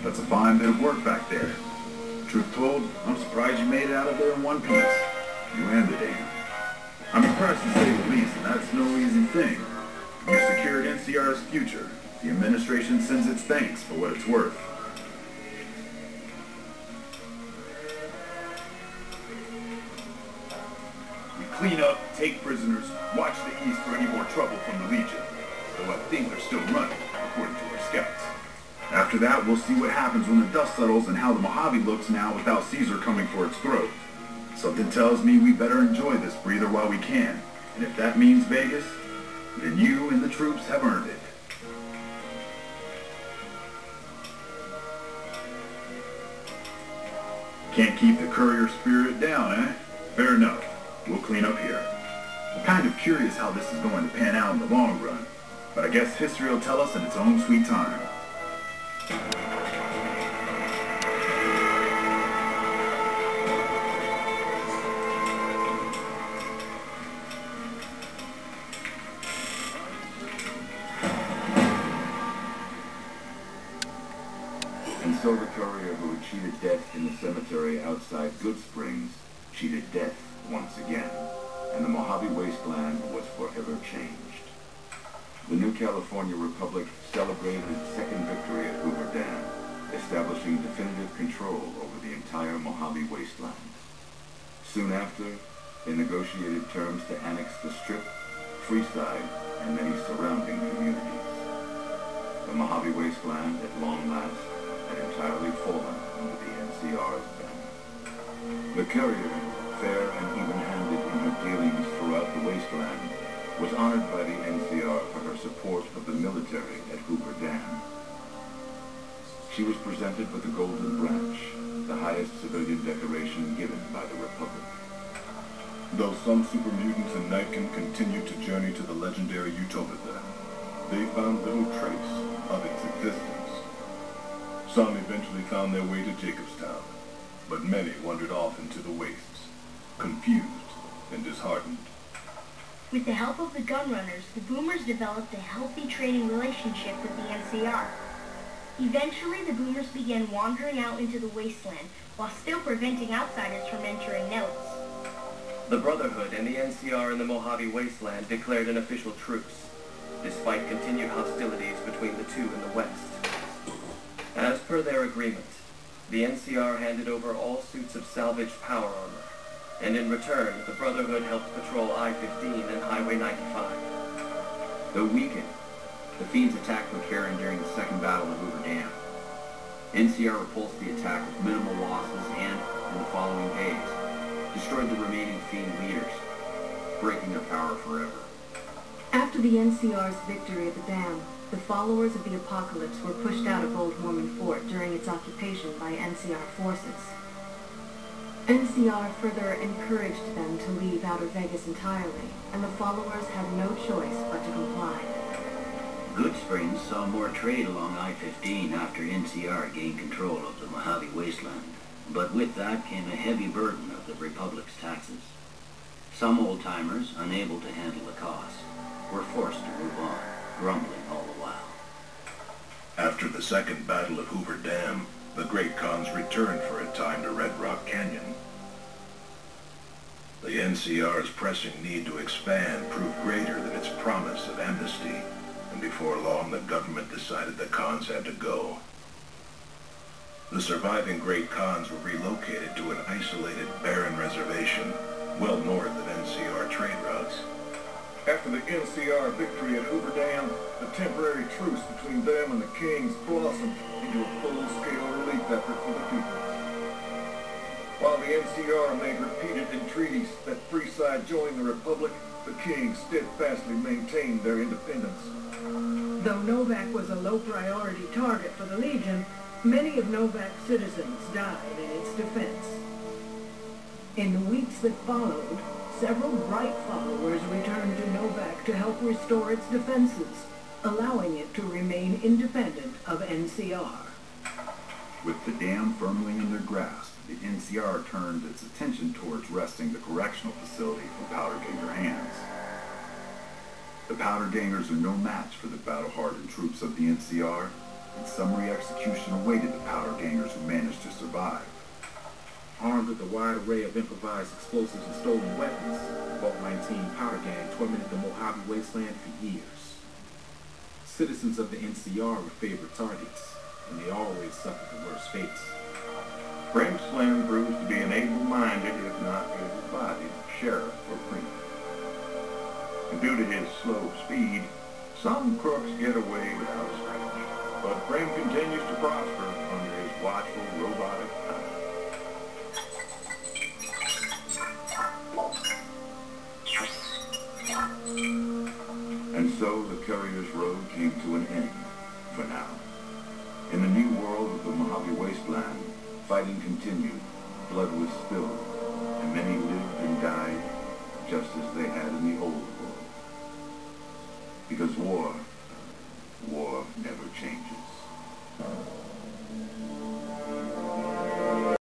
That's a fine bit of work back there. Truth told, I'm surprised you made it out of there in one piece. You and the dam. I'm impressed to say the least, and that's no easy thing. You secured NCR's future. The administration sends its thanks for what it's worth. We clean up, take prisoners, watch the east for any more trouble from the Legion. Though I think they're still running, according to our scouts. After that, we'll see what happens when the dust settles and how the Mojave looks now without Caesar coming for its throat. Something tells me we better enjoy this breather while we can. And if that means Vegas, then you and the troops have earned it. Can't keep the courier spirit down, eh? Fair enough. We'll clean up here. I'm kind of curious how this is going to pan out in the long run. But I guess history will tell us in its own sweet time. And so the courier who had cheated death in the cemetery outside Good Springs cheated death once again, and the Mojave wasteland was forever changed. The new California Republic celebrated its second victory at Hoover Dam, establishing definitive control over the entire Mojave wasteland. Soon after, they negotiated terms to annex the Strip, Freeside, and many surrounding communities. The Mojave wasteland, at long last, had entirely fallen under the NCR's banner. The courier, fair and even-handed in her dealings throughout the wasteland, was honored by the NCR for her support of the military at Hoover Dam. She was presented with the Golden Branch, the highest civilian decoration given by the Republic. Though some super mutants in Nightkin continued to journey to the legendary Utopia, they found little trace of its existence. Some eventually found their way to Jacobstown, but many wandered off into the wastes, confused and disheartened. With the help of the Gunrunners, the Boomers developed a healthy trading relationship with the NCR. Eventually, the Boomers began wandering out into the wasteland, while still preventing outsiders from entering Nellis. The Brotherhood and the NCR in the Mojave wasteland declared an official truce, despite continued hostilities between the two in the west. As per their agreement, the NCR handed over all suits of salvaged power armor, and in return, the Brotherhood helped patrol I-15 and Highway 95. Though weakened, the Fiends attacked McCarran during the Second Battle of Hoover Dam. NCR repulsed the attack with minimal losses and, in the following days, destroyed the remaining Fiend leaders, breaking their power forever. After the NCR's victory at the dam, the followers of the Apocalypse were pushed out of Old Mormon Fort during its occupation by NCR forces. NCR further encouraged them to leave Outer Vegas entirely, and the followers had no choice but to comply. Good Springs saw more trade along I-15 after NCR gained control of the Mojave wasteland, but with that came a heavy burden of the Republic's taxes. Some old-timers, unable to handle the cost, were forced to move on, grumbling all the while. After the Second Battle of Hoover Dam, the Great Khans returned for a time to Red Rock Canyon. The NCR's pressing need to expand proved greater than its promise of amnesty, and before long the government decided the Khans had to go. The surviving Great Khans were relocated to an isolated, barren reservation well north of NCR trade routes. After the NCR victory at Hoover Dam, the temporary truce between them and the Kings blossomed into a full-scale relief effort for the people. While the NCR made repeated entreaties that Freeside join the Republic, the kings steadfastly maintained their independence. Though Novak was a low-priority target for the Legion, many of Novak's citizens died in its defense. In the weeks that followed, several bright followers returned to Novak to help restore its defenses, allowing it to remain independent of NCR. With the dam firmly in their grasp, the NCR turned its attention towards wresting the correctional facility from Powder Ganger hands. The Powder Gangers are no match for the battle-hardened troops of the NCR, and summary execution awaited the Powder Gangers who managed to survive. Armed with a wide array of improvised explosives and stolen weapons, Vault 19 Powder Gang tormented the Mojave Wasteland for years. Citizens of the NCR were favorite targets, and they always suffered the worst fates. Frank Slim proves to be an able-minded, if not able-bodied, sheriff for Fremont. And due to his slow speed, some crooks get away without a scratch. But Prim continues to prosper under his watchful, robotic eye. And so the Courier's Road came to an end, for now. In the new world of the Mojave Wasteland, fighting continued, blood was spilled, and many lived and died just as they had in the old world. Because war never changes.